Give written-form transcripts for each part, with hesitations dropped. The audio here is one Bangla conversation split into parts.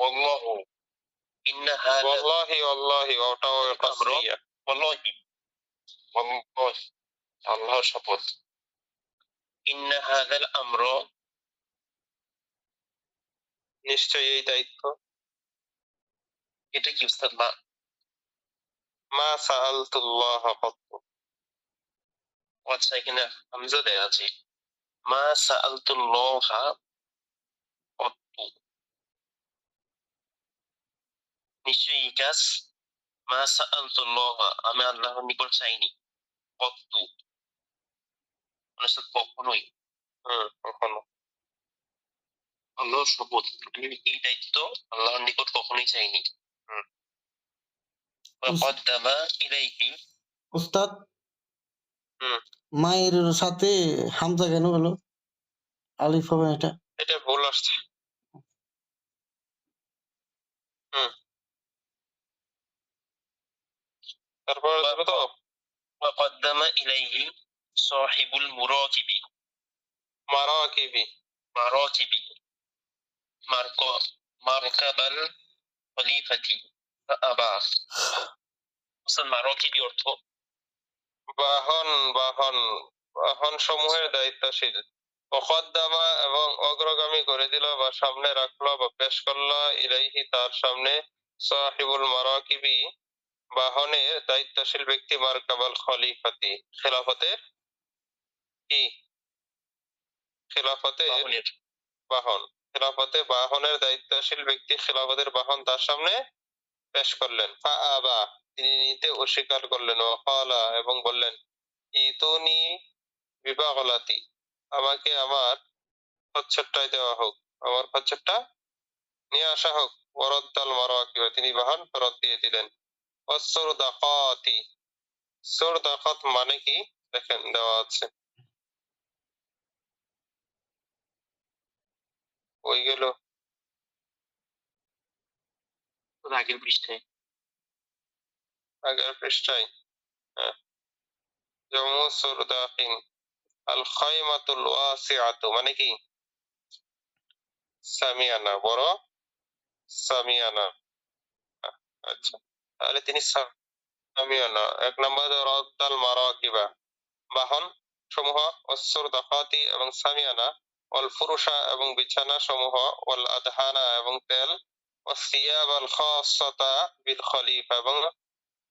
ওয়াল্লাহু ইন্না হাযা ওয়াল্লাহি ওয়াল্লাহি ওটাও কাসরিয়া ওয়াল্লাহি ওয়াল্লাহি আল্লাহর শপথ ইন্না হাযাল আমর নিশ্চয়ই এই দায়িত্ব এটা কি উস্তাদ মা সাআলতুল্লাহ কত্তু আচ্ছা এখানে হামজা দেয়া আছে মা সাআলতুল্লাহ কত্তু নিশ্চয়ই এই কাজ মা সাআলতুল্লাহ আমি আল্লাহর নিকট চাইনি কত্তু মানে কখনোই কখনো আল্লাহর শপথ আমি এই দায়িত্ব আল্লাহর নিকট কখনোই চাইনি ওয়াকদ্দামা ইলাইহি উস্তাদ মায়ের সাথে হামজা কেন হলো? আলিফ হবে এটা? এটা ভুল আসছে। তারপর আসবে তো ওয়াকদ্দামা ইলাইহি সাহিবুল মুরাকিবি মারাকিবি মারাকিবি মারকাবাল খলিফাতি ফাআবা মুসল মারাকিবি অর্থ বাহন বাহন বাহন সমূহের দায়িত্বশীল ওয়াকদ্দামা এবং অগ্রগামী করে দিল বা সামনে রাখলো বা পেশ করলো ইলাইহি তার সামনে সাহিবুল মারাকিবি বাহনের দায়িত্বশীল ব্যক্তি মারকাবাল খলিফাতি খেলাফতের কি খেলাফতের বাহন খেলাফতে বাহনের দায়িত্বশীল ব্যক্তি খেলাফতের বাহন তার সামনে পেশ করলেন ফাআবা তিনি নিতে অস্বীকার করলেন ওয়াকালা এবং বললেন ইতুনি বিবাগলাতি আমাকে আমার খচ্চরটাই দেওয়া হোক আমার খচ্চরটা নিয়ে আসা হোক ওয়ারাদ্দাল মারাকিবা তিনি বাহন ফেরত দিয়ে দিলেন ওয়াসসুরদাকাতি সুরদাকাত মানে কি দেখেন দেওয়া আছে ওই গেল আগের পৃষ্ঠায় জমু সুরদাকিন আল খায়মাতুল ওয়াসিআতু মানে কি সামিয়ানা বড় সামিয়ানা আচ্ছা তাহলে তিনি সামিয়ানা এক নম্বর রাদ্দাল মারাকিবা বাহন সমূহ ওয়াসসুরদাকাতি এবং সামিয়ানা ওয়াল ফুরুশা এবং বিছানা সমূহ ওয়াল আদহানা এবং তেল ওয়াসিয়াব আল খাসাতা বিল খলিফা এবং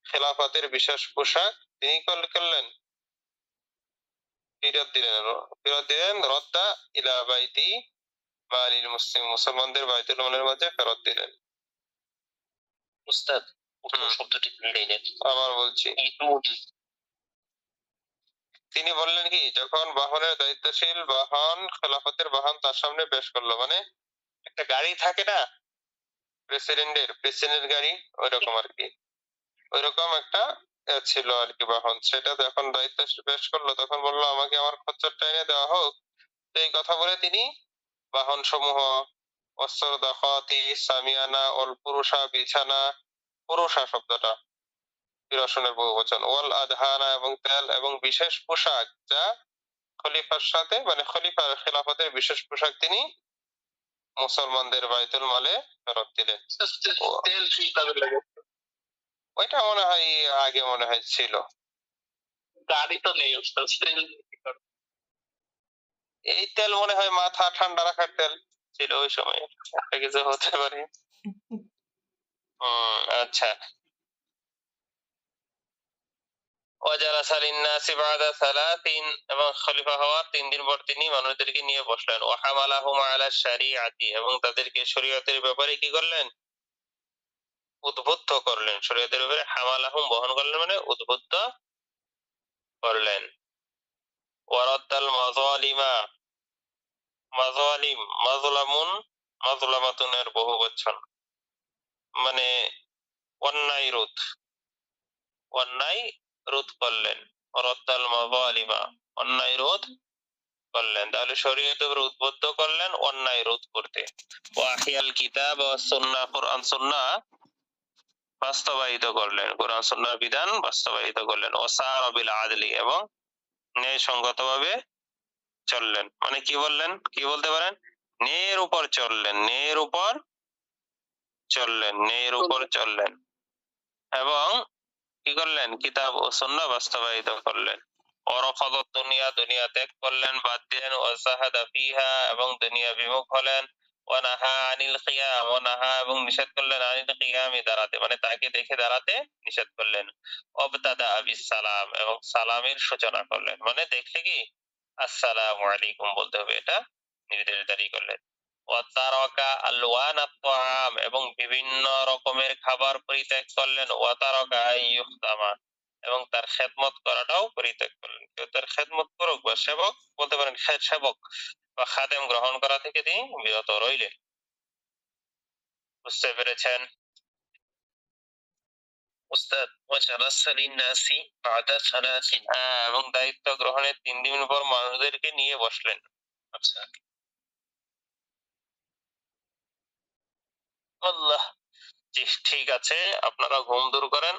খেলাফতের বিশেষ পোশাক তিনি করলেন ফেরত দিলেন রদ্দা ইলা বাইতি মালিল মুসলিম মুসলমানদের বাইতুল মালের মধ্যে ফেরত দিলেন উস্তাদ শব্দটি আবার বলছি তিনি বললেন কি যখন বাহনের দায়িত্বশীল বাহন খেলাফতের বাহন তার সামনে পেশ করলো মানে একটা গাড়ি থাকে না প্রেসিডেন্টের গাড়ি ওইরকম আর কি ওইরকম একটা ছিল আর কি বাহন সেটা যখন দায়িত্ব পেশ করলো তখন বললো আমাকে আমার খচ্চরটা এনে দেওয়া হোক এই কথা বলে তিনি বাহন সমূহ ওয়াসসুরদাকাতি সামিয়ানা ওয়াল পুরুষা বিছানা পুরুষা শব্দটা বিরসনের বহুবচন ওয়াল আদহানা এবং তেল এবং বিশেষ পোশাক যা খলিফার সাথে মানে খলিফার খেলাফতের বিশেষ পোশাক তিনি মুসলমানদের বাইতুল মালে ফেরত দিলেন তেল কি কাজে লাগে ওইটা মনে হয় আগে মনে হয় ছিল গাড়ি তো নেই এই তেল মনে হয় মাথা ঠান্ডা রাখার তেল ছিল ওই সময় একটা কিছু হতে পারে আচ্ছা ওয়াজালাসা লিন্নাসি বাদা সালাতিন এবং খলিফা হওয়ার 3 দিন পর তিনি মানুষদেরকে নিয়ে বসলেন ওয়া হামালাহুম আলা শারিআতি এবং তাদেরকে শরীয়তের ব্যাপারে কি করলেন উদ্বুদ্ধ করলেন শরীয়তের ব্যাপারে হামালাহুম বহন করলেন মানে উদ্বুদ্ধ করলেন ওয়ারাদ্দাল মাযালিমা মাযালিম মাজলামুন মাজলামাতুনের বহুবচন মানে অন্যায় রোধ করলেন ওয়ারাদ্দাল মাযালিমা অন্যায় রোধ করলেন তাহলে শরীয়তের উপর উদ্বুদ্ধ করলেন অন্যায় রোধ করতে ওয়াহিয়াল কিতাব ওয়াস সুন্নাহ কুরআন সুন্নাহ বাস্তবায়িত করলেন কোরআন সুন্নাহর বিধান বাস্তবায়িত করলেন ওয়াসারা বিল আদলি এবং ন্যায়সঙ্গতভাবে চললেন মানে কি বললেন কি বলতে পারেন ন্যায়ের উপর চললেন ন্যায়ের উপর চললেন, ন্যায়ের উপর চললেন এবং কি করলেন? কিতাব ও সুন্নাহ বাস্তবায়িত করলেন। ওয়ারাফাদ দুনিয়া, দুনিয়া ত্যাগ করলেন, বাদ দিলেন। ওয়াজাহাদা ফিহা, এবং দুনিয়া বিমুখ হলেন। ওয়ানাহা আনিল কিয়াম, ওয়ানাহা, এবং নিষেধ করলেন, আনিল কিয়ামি, দাঁড়াতে, মানে তাকে দেখে দাঁড়াতে নিষেধ করলেন। ওয়াবতাদা বিসসালাম, এবং সালামের সূচনা করলেন, মানে দেখলে কি আসসালামু আলাইকুম বলতে হবে, এটা নির্দেশ জারি করলেন। ওয়াতারাকা আলওয়ানাত তাআম, এবং বিভিন্ন রকমের খাবার পরিত্যাগ করলেন। ওয়াতারাকা আইয়ুখতামা, এবং তার খেদমত করাটাও পরিত্যাগ করলেন। কেউ তার খেদমত করুক বা সেবক বলতে পারেন, সেবক বা খাদেম গ্রহণ করা থেকে তিনি বিরত রইলেন। বুঝতে পেরেছেন উস্তাদ? এবং দায়িত্ব গ্রহণের 3 দিন পর মানুষদেরকে নিয়ে বসলেন। আচ্ছা, আল্লাহ, জি ঠিক আছে, আপনারা ঘুম দূর করেন।